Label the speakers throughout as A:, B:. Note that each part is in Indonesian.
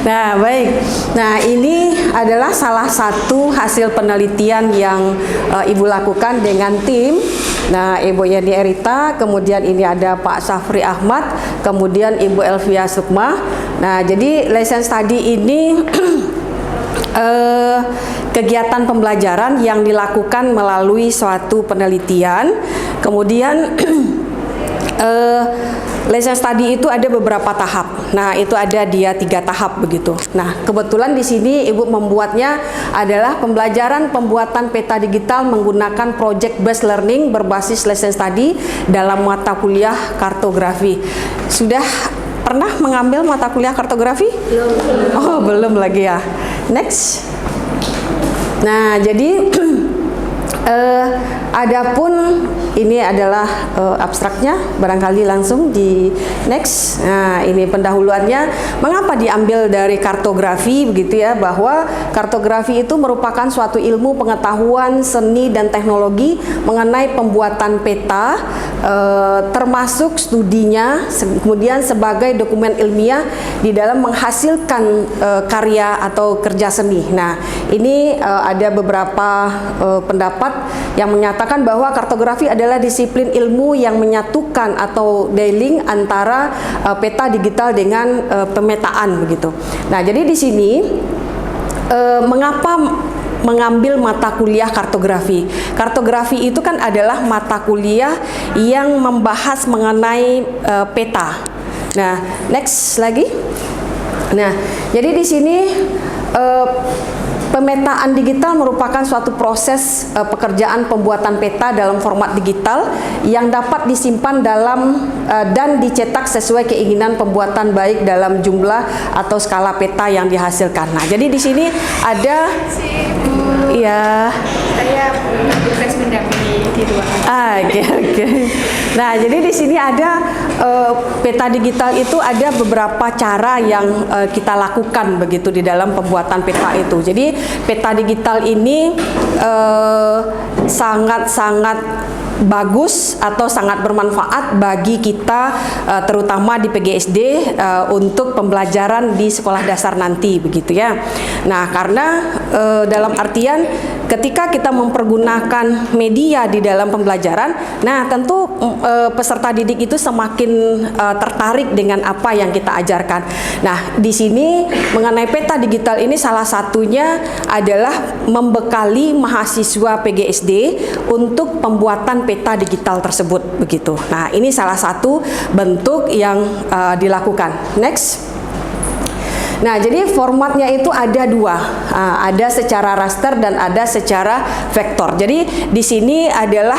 A: Nah, baik. Nah, ini adalah salah satu hasil penelitian yang Ibu lakukan dengan tim. Nah, Ibu Yani Erita, kemudian ini ada Pak Safri Ahmad, kemudian Ibu Elvia Sukma. Nah, jadi lesson study ini kegiatan pembelajaran yang dilakukan melalui suatu penelitian. Kemudian lesson study itu ada beberapa tahap. Nah, itu ada dia 3 tahap begitu. Nah, kebetulan di sini Ibu membuatnya adalah pembelajaran pembuatan peta digital menggunakan project based learning berbasis lesson study dalam mata kuliah kartografi. Sudah pernah mengambil mata kuliah kartografi? Belum. Oh, belum lagi ya. Next. Nah, jadi adapun ini adalah abstraknya, barangkali langsung di next. Nah, ini pendahuluannya, mengapa diambil dari kartografi begitu ya, bahwa kartografi itu merupakan suatu ilmu pengetahuan seni dan teknologi mengenai pembuatan peta, termasuk studinya, kemudian sebagai dokumen ilmiah di dalam menghasilkan karya atau kerja seni. Nah, ini ada beberapa pendapat yang menyatakan bahwa kartografi adalah disiplin ilmu yang menyatukan atau dealing antara peta digital dengan pemetaan begitu. Nah, jadi di sini mengapa mengambil mata kuliah kartografi? Kartografi itu kan adalah mata kuliah yang membahas mengenai peta. Nah, next lagi. Nah, jadi di sini pemetaan digital merupakan suatu proses pekerjaan pembuatan peta dalam format digital yang dapat disimpan dalam dan dicetak sesuai keinginan pembuatan, baik dalam jumlah atau skala peta yang dihasilkan. Nah, jadi di sini ada ya,
B: saya tugas mendampingi di ruangan.
A: Oke. Nah, jadi di sini ada peta digital itu ada beberapa cara yang kita lakukan begitu di dalam pembuatan peta itu. Jadi peta digital ini sangat-sangat bagus atau sangat bermanfaat bagi kita, terutama di PGSD untuk pembelajaran di sekolah dasar nanti begitu ya. Nah, karena dalam artian ketika kita mempergunakan media di dalam pembelajaran, nah tentu peserta didik itu semakin tertarik dengan apa yang kita ajarkan. Nah, di sini mengenai peta digital ini salah satunya adalah membekali mahasiswa PGSD untuk pembuatan peta digital tersebut begitu. Nah, ini salah satu bentuk yang dilakukan. Next. Nah, jadi formatnya itu ada 2, ada secara raster dan ada secara vektor. Jadi di sini adalah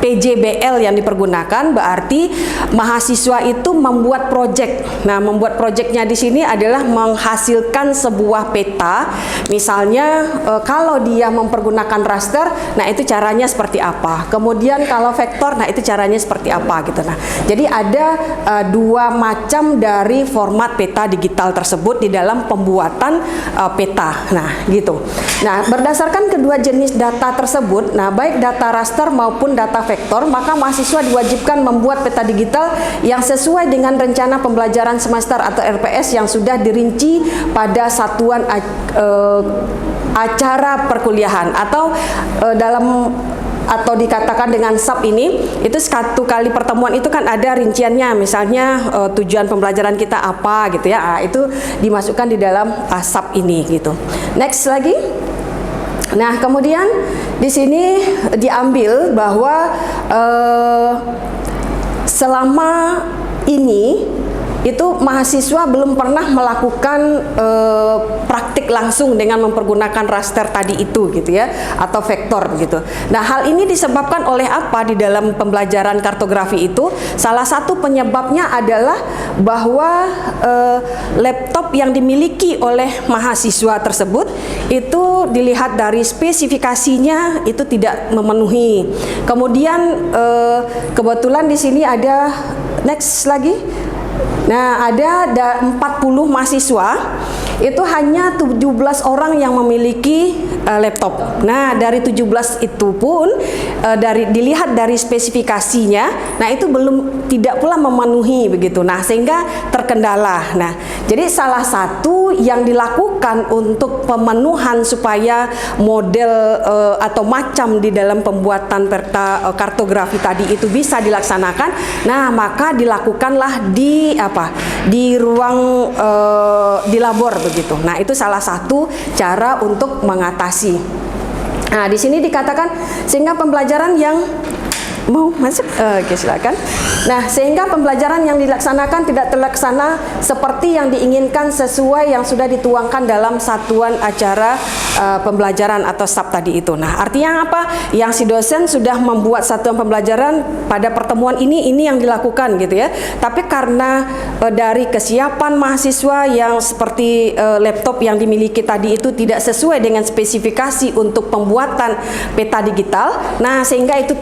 A: PJBL yang dipergunakan, berarti mahasiswa itu membuat proyek. Nah, membuat proyeknya di sini adalah menghasilkan sebuah peta. Misalnya kalau dia mempergunakan raster, nah itu caranya seperti apa. Kemudian kalau vektor, nah itu caranya seperti apa gitu. Nah, jadi ada 2 macam dari format peta digital tersebut di dalam pembuatan peta. Nah, gitu. Nah, berdasarkan kedua jenis data tersebut, nah baik data raster maupun data vektor, maka mahasiswa diwajibkan membuat peta digital yang sesuai dengan rencana pembelajaran semester atau RPS yang sudah dirinci pada satuan acara perkuliahan atau atau dikatakan dengan SAP ini, itu 1 kali pertemuan itu kan ada rinciannya, misalnya tujuan pembelajaran kita apa gitu ya, itu dimasukkan di dalam SAP ini gitu. Next lagi. Nah, kemudian di sini diambil bahwa selama ini itu mahasiswa belum pernah melakukan praktik langsung dengan mempergunakan raster tadi itu gitu ya, atau vektor begitu. Nah, hal ini disebabkan oleh apa di dalam pembelajaran kartografi itu? Salah satu penyebabnya adalah bahwa laptop yang dimiliki oleh mahasiswa tersebut itu dilihat dari spesifikasinya itu tidak memenuhi. Kemudian kebetulan di sini ada next lagi. Nah, ada 40 mahasiswa itu hanya 17 orang yang memiliki laptop. Nah, dari 17 itu pun dilihat dari spesifikasinya, nah itu tidak pula memenuhi begitu. Nah, sehingga terkendala. Nah, jadi salah satu yang dilakukan untuk pemenuhan supaya model atau macam di dalam pembuatan peta kartografi tadi itu bisa dilaksanakan, nah maka dilakukanlah di ruang di labor begitu. Nah, itu salah satu cara untuk mengatasi. Nah, di sini dikatakan sehingga pembelajaran yang mau masuk, oke silakan. Nah, sehingga pembelajaran yang dilaksanakan tidak terlaksana seperti yang diinginkan sesuai yang sudah dituangkan dalam satuan acara pembelajaran atau SAP tadi itu. Nah, artinya apa? Yang si dosen sudah membuat satuan pembelajaran pada pertemuan ini yang dilakukan gitu ya. Tapi karena dari kesiapan mahasiswa yang seperti laptop yang dimiliki tadi itu tidak sesuai dengan spesifikasi untuk pembuatan peta digital, nah sehingga itu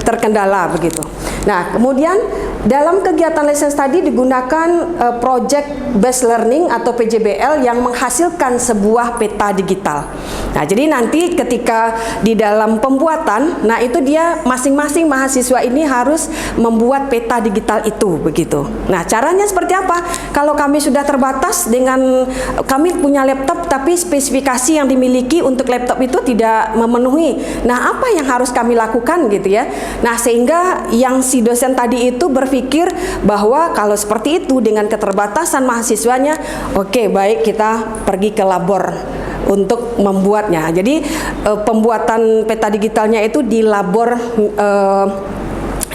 A: terkendala begitu. Nah, kemudian dalam kegiatan lesson study digunakan project based learning atau PJBL yang menghasilkan sebuah peta digital. Nah, jadi nanti ketika di dalam pembuatan, nah itu dia masing-masing mahasiswa ini harus membuat peta digital itu begitu. Nah, caranya seperti apa? Kalau kami sudah terbatas dengan kami punya laptop tapi spesifikasi yang dimiliki untuk laptop itu tidak memenuhi. Nah, apa yang harus kami lakukan gitu ya? Nah, sehingga yang si dosen tadi itu berpikir bahwa kalau seperti itu dengan keterbatasan mahasiswanya, oke, baik kita pergi ke labor untuk membuatnya. Jadi pembuatan peta digitalnya itu di labor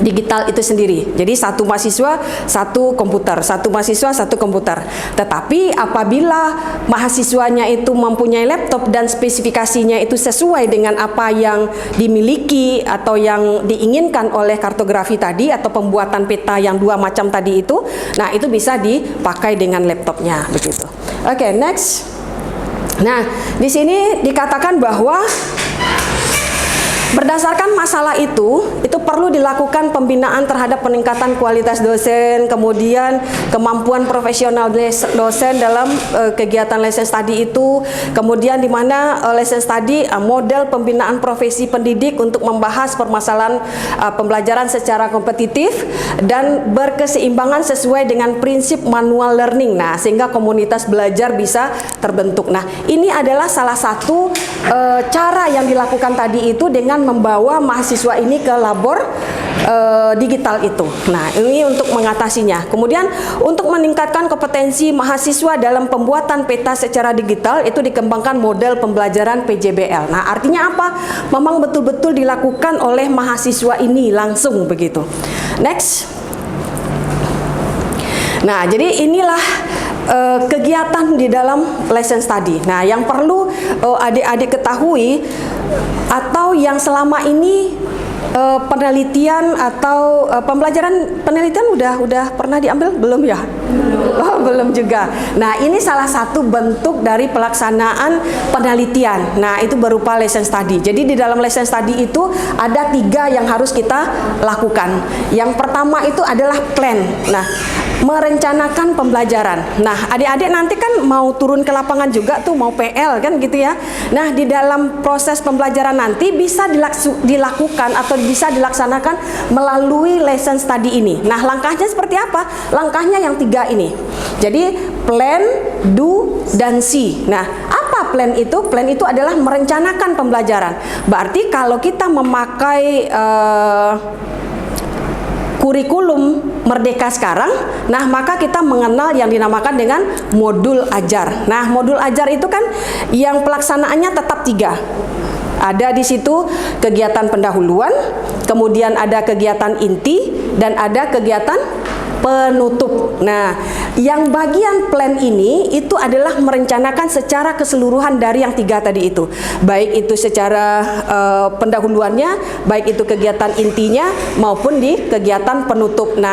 A: digital itu sendiri. Jadi satu mahasiswa satu komputer, satu mahasiswa satu komputer. Tetapi apabila mahasiswanya itu mempunyai laptop dan spesifikasinya itu sesuai dengan apa yang dimiliki atau yang diinginkan oleh kartografi tadi atau pembuatan peta yang dua macam tadi itu, nah itu bisa dipakai dengan laptopnya begitu. Oke, next. Nah, di sini dikatakan bahwa berdasarkan masalah itu perlu dilakukan pembinaan terhadap peningkatan kualitas dosen, kemudian kemampuan profesional dosen dalam kegiatan lesson study itu, kemudian di mana lesson study model pembinaan profesi pendidik untuk membahas permasalahan pembelajaran secara kompetitif dan berkeseimbangan sesuai dengan prinsip manual learning. Nah, sehingga komunitas belajar bisa terbentuk. Nah, ini adalah salah satu cara yang dilakukan tadi itu dengan membawa mahasiswa ini ke labor digital itu. Nah, ini untuk mengatasinya. Kemudian untuk meningkatkan kompetensi mahasiswa dalam pembuatan peta secara digital itu dikembangkan model pembelajaran PJBL. Nah, artinya apa? Memang betul-betul dilakukan oleh mahasiswa ini langsung begitu. Next. Nah, jadi inilah kegiatan di dalam lesson study. Nah, yang perlu adik-adik ketahui atau yang selama ini penelitian atau pembelajaran penelitian udah pernah diambil belum ya? Oh, belum juga. Nah, ini salah satu bentuk dari pelaksanaan penelitian. Nah, itu berupa lesson study. Jadi di dalam lesson study itu ada 3 yang harus kita lakukan. Yang pertama itu adalah plan. Nah, merencanakan pembelajaran. Nah, adik-adik nanti kan mau turun ke lapangan juga tuh, mau PL kan gitu ya. Nah, di dalam proses pembelajaran nanti bisa dilakukan atau bisa dilaksanakan melalui lesson study ini. Nah, langkahnya seperti apa? Langkahnya yang 3 ini. Jadi plan, do, dan see. Nah, apa plan itu? Plan itu adalah merencanakan pembelajaran. Berarti kalau kita memakai kurikulum Merdeka sekarang, nah maka kita mengenal yang dinamakan dengan modul ajar. Nah, modul ajar itu kan yang pelaksanaannya tetap 3. Ada di situ kegiatan pendahuluan, kemudian ada kegiatan inti, dan ada kegiatan penutup. Nah, yang bagian plan ini itu adalah merencanakan secara keseluruhan dari yang 3 tadi itu. Baik itu secara pendahuluannya, baik itu kegiatan intinya maupun di kegiatan penutup. Nah,